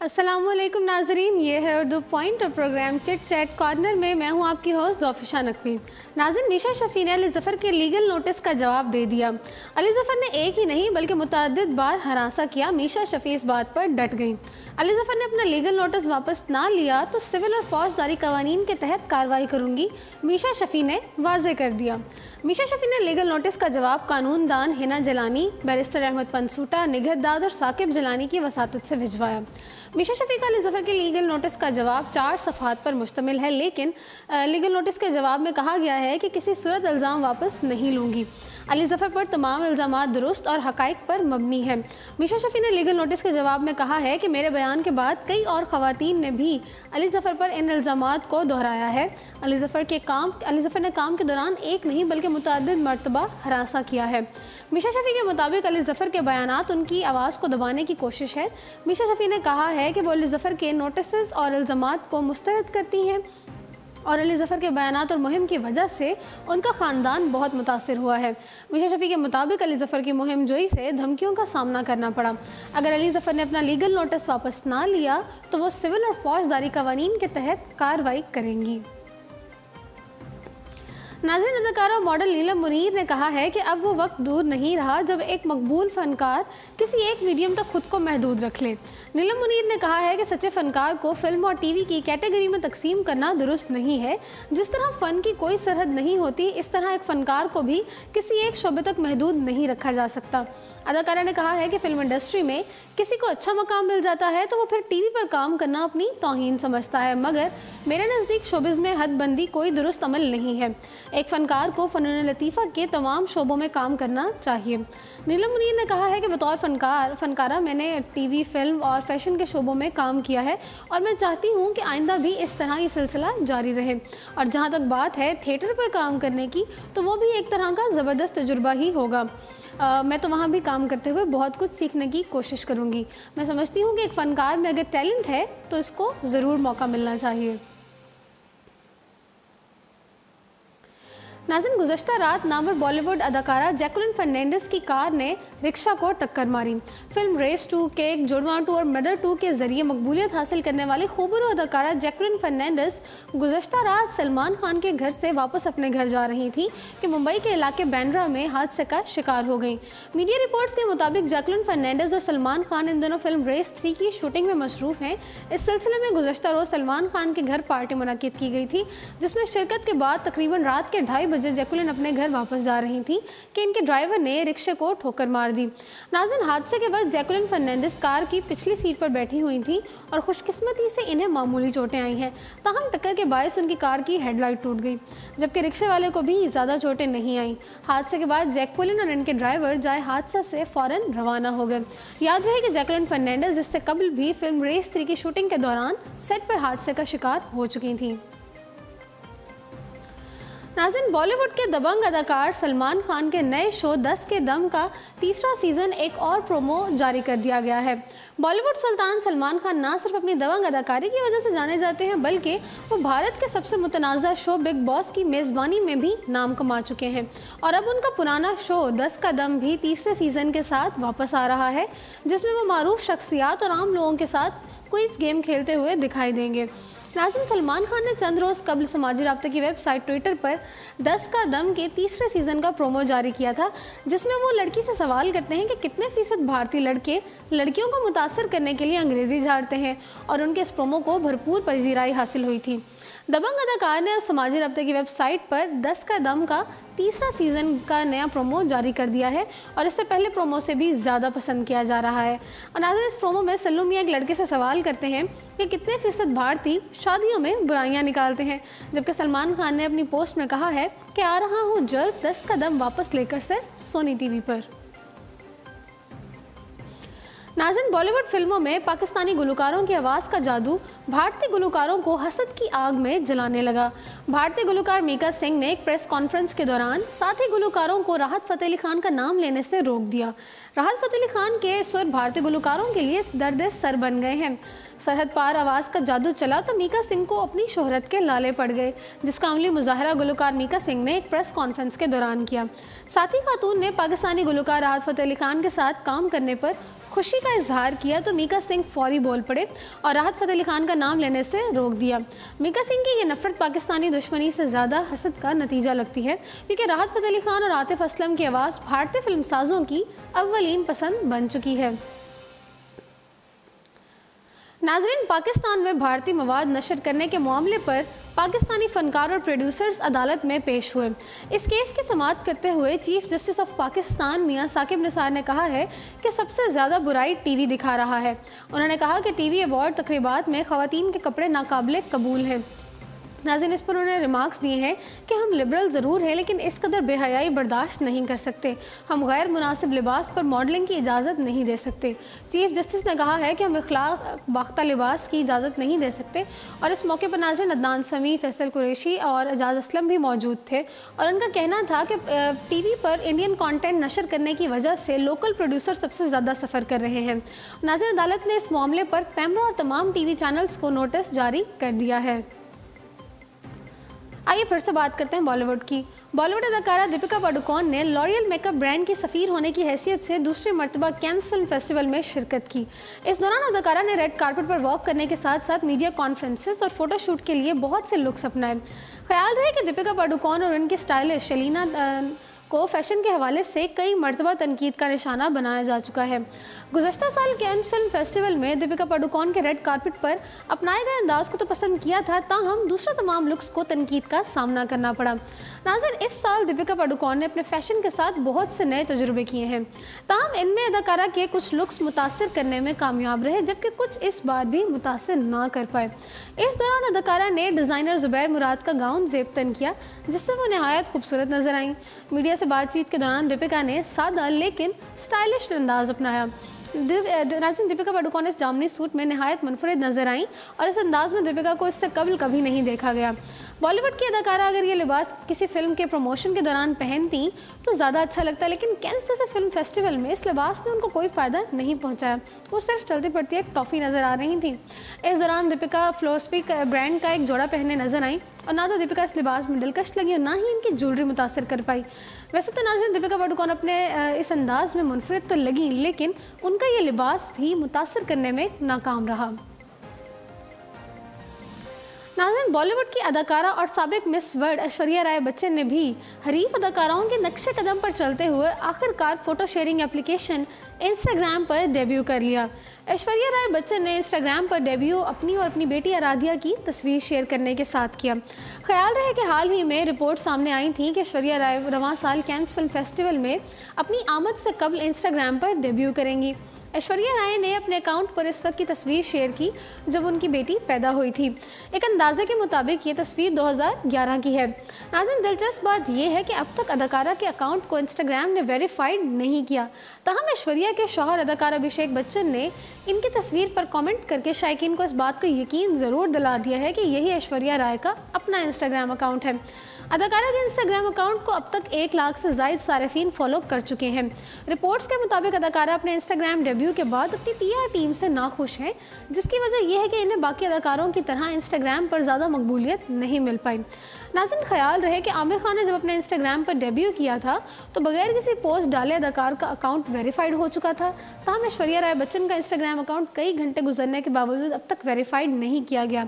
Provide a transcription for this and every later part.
अस्सलामुअलैकुम नाजरीन, ये है उर्दू पॉइंट और प्रोग्राम चिट चैट कॉर्नर में मैं हूँ आपकी होस्ट ज़ोफिशा नकवी। नाज़रीन, मीशा शफ़ी ने अली ज़फ़र के लीगल नोटिस का जवाब दे दिया। अली ज़फ़र ने एक ही नहीं बल्कि मुतअद्दिद बार हरासा किया। मीशा शफ़ी इस बात पर डट गई। अली ज़फ़र ने अपना लीगल नोटिस वापस ना लिया तो सिविल और फौजदारी कवानीन के तहत कार्रवाई करूँगी, मीशा शफ़ी ने वाज़ेह कर दिया। मीशा शफ़ी ने लीगल नोटिस का जवाब कानूनदान हिना जलानी, बैरिस्टर अहमद पंसूटा, निगहतदार और साकिब जलानी की वसातत से भिजवाया। मीशा शफ़ी का अली ज़फ़र के लीगल नोटिस का जवाब 4 सफ़हात पर मुश्तमिल है, लेकिन लीगल नोटिस के जवाब में कहा गया है कि किसी सूरत इल्ज़ाम वापस नहीं लूँगी। अली ज़फ़र पर तमाम इल्ज़ामात दुरुस्त और हक़ाइक़ पर मबनी है। मीशा शफ़ी ने लीगल नोटिस के जवाब में कहा है कि मेरे बयान के बाद कई और ख़वातीन ने भी अली ज़फ़र पर इन इल्ज़ामात को दोहराया है। अली ज़फ़र ने काम के दौरान एक नहीं बल्कि मुतअद्दिद मरतबा हरासा किया है। मीशा शफ़ी के मुताबिक अली ज़फ़र के बयानात उनकी आवाज़ को दबाने की कोशिश है। मीशा शफ़ी ने कहा है कि वो अली ज़फ़र के नोटिस और इल्ज़ामात को मुस्तरद करती हैं और अली ज़फ़र के बयानात और मुहिम की वजह से उनका ख़ानदान बहुत मुतासिर हुआ है। मीशा शफ़ी के मुताबिक अली ज़फ़र की मुहिम जोई से धमकियों का सामना करना पड़ा। अगर अली ज़फ़र ने अपना लीगल नोटिस वापस ना लिया तो वो सिविल और फौजदारी कवानीन के तहत कार्रवाई करेंगी। नाज़रीन, अदाकारा और मॉडल नीलम मुनीर ने कहा है कि अब वो वक्त दूर नहीं रहा जब एक मकबूल फ़नकार किसी एक मीडियम तक खुद को महदूद रख ले। नीलम मुनीर ने कहा है कि सच्चे फ़नकार को फ़िल्म और टीवी की कैटेगरी में तकसीम करना दुरुस्त नहीं है। जिस तरह फ़न की कोई सरहद नहीं होती, इस तरह एक फ़नकार को भी किसी एक शोबे तक महदूद नहीं रखा जा सकता। अदाकारा ने कहा है कि फ़िल्म इंडस्ट्री में किसी को अच्छा मकाम मिल जाता है तो वो फिर टीवी पर काम करना अपनी तौहीन समझता है, मगर मेरे नज़दीक शोबिज़ में हदबंदी कोई दुरुस्त अमल नहीं है। एक फ़नकार को फ़नून लतीफ़ा के तमाम शोबों में काम करना चाहिए। नीलम मुनीर ने कहा है कि बतौर फ़नकारा मैंने टीवी, फ़िल्म और फ़ैशन के शोबों में काम किया है और मैं चाहती हूँ कि आइंदा भी इस तरह ये सिलसिला जारी रहे। और जहाँ तक बात है थिएटर पर काम करने की, तो वो भी एक तरह का ज़बरदस्त तजुर्बा ही होगा। मैं तो वहाँ भी काम करते हुए बहुत कुछ सीखने की कोशिश करूँगी। मैं समझती हूँ कि एक फ़नकार में अगर टैलेंट है तो इसको ज़रूर मौका मिलना चाहिए। नाज़रीन, गुज़श्ता रात नामवर बॉलीवुड अदाकारा जैकुलिन फर्नांडिस की कार ने रिक्शा को टक्कर मारी। फिल्म रेस 2, केक, जुड़वा 2 और मर्डर 2 के ज़रिए मकबूलियत हासिल करने वाली खूबरू अदाकारा जैकुलिन फर्नांडिस गुज़श्ता रात सलमान खान के घर से वापस अपने घर जा रही थी कि मुंबई के इलाके बैंड्रा में हादसे का शिकार हो गई। मीडिया रिपोर्ट्स के मुताबिक जैकुलिन फर्नांडिस और सलमान खान इन दोनों फिल्म रेस 3 की शूटिंग में मसरूफ़ हैं। इस सिलसिले में गुज़श्ता रोज़ सलमान खान के घर पार्टी मुनक़्क़िद की गई थी, जिसमें शिरकत के बाद तकरीबन रात के 2:30 बजे जैकुलिन अपने घर वापस जा रही थी कि इनके ड्राइवर ने रिक्शे को ठोकर मार दी। नाज़रीन, हादसे के बाद जैकुलिन फर्नांडिस कार की पिछली सीट पर बैठी हुई थी और खुशकिस्मती से इन्हें मामूली चोटें आई हैं। ताहम टक्कर के बायस उनकी कार की हेडलाइट टूट गई, जबकि रिक्शे वाले को भी ज़्यादा चोटें नहीं आईं। हादसे के बाद जैकुलिन और इनके ड्राइवर जाए हादसा से फ़ौरन रवाना हो गए। याद रहे कि जैकुलिन फर्नांडिस इससे कबल भी फिल्म रेस 3 की शूटिंग के दौरान सेट पर हादसे का शिकार हो चुकी थी। नाज़रीन, बॉलीवुड के दबंग अदाकार सलमान खान के नए शो 10 के दम का तीसरा सीज़न एक और प्रोमो जारी कर दिया गया है। बॉलीवुड सुल्तान सलमान खान ना सिर्फ अपनी दबंग अदाकारी की वजह से जाने जाते हैं, बल्कि वो भारत के सबसे मुतनाज़ा शो बिग बॉस की मेज़बानी में भी नाम कमा चुके हैं। और अब उनका पुराना शो 10 का दम भी तीसरे सीज़न के साथ वापस आ रहा है, जिसमें वो मारूफ शख्सियात और आम लोगों के साथ क्विज़ गेम खेलते हुए दिखाई देंगे। नाज़रीन, सलमान खान ने चंद रोज़ कबल समाजी राब्ते की वेबसाइट ट्विटर पर 10 का दम के तीसरे सीज़न का प्रोमो जारी किया था, जिसमें वो लड़की से सवाल करते हैं कि कितने फ़ीसद भारतीय लड़के लड़कियों को मुतासर करने के लिए अंग्रेज़ी झाड़ते हैं, और उनके इस प्रोमो को भरपूर पज़ीराई हासिल हुई थी। दबंग अदाकार ने अब समाजी राब्ते की वेबसाइट पर 10 का दम का तीसरा सीज़न का नया प्रोमो जारी कर दिया है और इससे पहले प्रोमो से भी ज़्यादा पसंद किया जा रहा है। और नाज़रीन, इस प्रोमो में सल्लू मियां एक लड़के से सवाल करते हैं कि कितने फ़ीसद भारतीय शादियों में बुराइयां निकालते हैं, जबकि सलमान खान ने अपनी पोस्ट में कहा है कि आ रहा हूँ जल्द 10 का दम वापस लेकर सिर्फ सोनी टीवी पर। नाज़रीन, बॉलीवुड फिल्मों में पाकिस्तानी गुलकारों की आवाज़ का जादू भारतीय गुलकारों को हसद की आग में जलाने लगा। भारतीय गुलकार मीका सिंह ने एक प्रेस कॉन्फ्रेंस के दौरान साथी गुलकारों को राहत फ़तेह अली खान का नाम लेने से रोक दिया। राहत फ़तेह अली खान के स्वर भारतीय गुलकारों के लिए दर्द सर बन गए हैं। सरहद पार आवाज़ का जादू चला तो मीका सिंह को अपनी शोहरत के लाले पड़ गए, जिसका अमली मुजाहरा गुलकार मीका सिंह ने एक प्रेस कॉन्फ्रेंस के दौरान किया। साथी खातून ने पाकिस्तानी गुलकार राहत फ़तेह अली खान के साथ काम करने पर खुशी का इजहार किया तो मीका सिंह फौरी बोल पड़े और राहत फ़तेह अली खान का नाम लेने से रोक दिया। मीका सिंह की ये नफरत पाकिस्तानी दुश्मनी से ज़्यादा हसद का नतीजा लगती है, क्योंकि राहत फ़तेह अली खान और आतिफ असलम की आवाज़ भारतीय फिल्मसाजों की अव्वलीन पसंद बन चुकी है। नाज़रीन, पाकिस्तान में भारतीय मवाद नशर करने के मामले पर पाकिस्तानी फनकार और प्रोड्यूसर्स अदालत में पेश हुए। इस केस की समाअत करते हुए चीफ जस्टिस ऑफ पाकिस्तान मियां साकिब निसार ने कहा है कि सबसे ज़्यादा बुराई टीवी दिखा रहा है। उन्होंने कहा कि टीवी अवार्ड तकरीबात में ख़वातीन के कपड़े नाकाबिले कबूल हैं। नाज़रीन, इस पर उन्होंने रिमार्क्स दिए हैं कि हम लिबरल ज़रूर हैं, लेकिन इस कदर बेहयाई बर्दाश्त नहीं कर सकते। हम गैर मुनासिब लिबास पर मॉडलिंग की इजाज़त नहीं दे सकते। चीफ जस्टिस ने कहा है कि हम इखलाक बाख्ता लिबास की इजाज़त नहीं दे सकते। और इस मौके पर नाज़रीन अदनान समी, फैसल कुरैशी और एजाज असलम भी मौजूद थे और उनका कहना था कि टीवी पर इंडियन कॉन्टेंट नशर करने की वजह से लोकल प्रोड्यूसर सबसे ज़्यादा सफ़र कर रहे हैं। नाज़रीन, अदालत ने इस मामले पर पैमरा और तमाम टीवी चैनल्स को नोटिस जारी कर दिया है। आइए फिर से बात करते हैं बॉलीवुड की। बॉलीवुड अदाकारा दीपिका पादुकोण ने लॉरियल मेकअप ब्रांड की सफ़ीर होने की हैसियत से दूसरी मरतबा कैंस फिल्म फेस्टिवल में शिरकत की। इस दौरान अदाकारा ने रेड कार्पेट पर वॉक करने के साथ साथ मीडिया कॉन्फ्रेंसेस और फोटोशूट के लिए बहुत से लुक्स अपनाए। ख्याल रहे कि दीपिका पादुकोण और उनकी स्टाइलिश शलीना को फैशन के हवाले से कई मरतबा तनकीद का निशाना बनाया जा चुका है। गुज़श्ता साल कैंस फिल्म फेस्टिवल में दीपिका पादुकोण के रेड कार्पेट पर अपनाए गए अंदाज को तो पसंद किया था, ताहम दूसरे तमाम लुक्स को तनकीद का सामना करना पड़ा। नाज़रीन, इस साल दीपिका पादुकोण ने अपने फैशन के साथ बहुत से नए तजुर्बे किए हैं, ताहम इनमें अदाकारा के कुछ लुक्स मुतासर करने में कामयाब रहे, जबकि कुछ इस बार भी मुतासर ना कर पाए। इस दौरान अदाकारा ने डिज़ाइनर ज़ुबैर मुराद का गाउन ज़ेब-तन किया, जिससे वो नहायत खूबसूरत नजर आई। मीडिया से बातचीत के दौरान दीपिका ने सादा लेकिन स्टाइलिश अंदाज अपनाया। दीपिका पादुकोण इस जामनी सूट में नहायत मुनफरिद नजर आई और इस अंदाज में दीपिका को इससे कबल कभी नहीं देखा गया। बॉलीवुड की अदाकारा अगर ये लिबास किसी फिल्म के प्रमोशन के दौरान पहनती तो ज़्यादा अच्छा लगता, लेकिन कैंस जैसे फिल्म फेस्टिवल में इस लिबास ने उनको कोई फ़ायदा नहीं पहुंचाया। वो सिर्फ चलती पड़ती एक टॉफ़ी नज़र आ रही थी। इस दौरान दीपिका फ्लोस्पिक ब्रांड का एक जोड़ा पहनने नजर आई और ना तो दीपिका इस लिबास में दिलकश लगी और ना ही इनकी ज्वेलरी मुतासर कर पाई। वैसे तो नाज़रीन, दीपिका पादुकोण अपने इस अंदाज में मुनफरिद तो लगी, लेकिन उनका ये लिबास भी मुतासर करने में नाकाम रहा। नाज़रीन, बॉलीवुड की अदाकारा और साबिक मिस वर्ल्ड ऐश्वर्या राय बच्चन ने भी हरीफ अदाकाराओं के नक्शे कदम पर चलते हुए आखिरकार फ़ोटो शेयरिंग एप्लीकेशन इंस्टाग्राम पर डेब्यू कर लिया। ऐश्वर्या राय बच्चन ने इंस्टाग्राम पर डेब्यू अपनी और अपनी बेटी आराध्या की तस्वीर शेयर करने के साथ किया। ख्याल रहे कि हाल ही में रिपोर्ट सामने आई थी कि ऐश्वर्या राय रवां साल कैंस फिल्म फेस्टिवल में अपनी आमद से कबल इंस्टाग्राम पर डेब्यू करेंगी। ऐश्वर्या राय ने अपने अकाउंट पर इस वक्त की तस्वीर शेयर की जब उनकी बेटी पैदा हुई थी। एक अंदाजे के मुताबिक ये तस्वीर 2011 की है। नाज़रीन, दिलचस्प बात यह है कि अब तक अदाकारा के अकाउंट को इंस्टाग्राम ने वेरीफाइड नहीं किया, ताहम ऐश्वर्या के शौहर अदाकार अभिषेक बच्चन ने इनकी तस्वीर पर कमेंट करके शायकीन को इस बात का यकीन ज़रूर दिला दिया है कि यही ऐश्वर्या राय का अपना इंस्टाग्राम अकाउंट है। अदाकारा के इंस्टाग्राम अकाउंट को अब तक 1 लाख से ज़ायद सारिफीन फॉलो कर चुके हैं। रिपोर्ट्स के मुताबिक अदाकारा अपने इंस्टाग्राम डेब्यू के बाद अपनी PR टीम से नाखुश हैं, जिसकी वजह यह है कि इन्हें बाकी अदाकारों की तरह इंस्टाग्राम पर ज़्यादा मकबूलियत नहीं मिल पाई। नाज़रीन, ख्याल रहे कि आमिर खान ने जब अपने इंस्टाग्राम पर डेब्यू किया था तो बगैर किसी पोस्ट डाले अदाकार का अकाउंट वेरीफाइड हो चुका था। ताहम ऐश्वर्या राय बच्चन का इंस्टाग्राम अकाउंट कई घंटे गुजरने के बावजूद अब तक वेरीफाइड नहीं किया गया।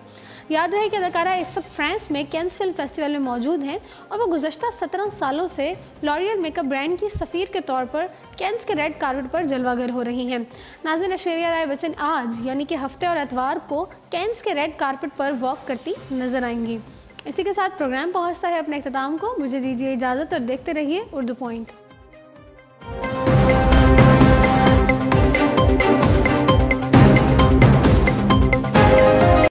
याद रहे कि अदाकारा इस वक्त फ्रांस में कैंस फिल्म फेस्टिवल में मौजूद हैं और वो गुज़श्ता 17 सालों से लॉरियल मेकअप ब्रांड की सफ़ीर के तौर पर कैंस के रेड कार्पेट पर जलवागर हो रही हैं। नाज़रीन, ऐश्वर्या राय बच्चन आज यानी कि हफ्ते और एतवार को कैंस के रेड कार्पेट पर वॉक करती नजर आएंगी। इसी के साथ प्रोग्राम पहुंचता है अपने इख्तिताम को। मुझे दीजिए इजाज़त और देखते रहिए उर्दू पॉइंट।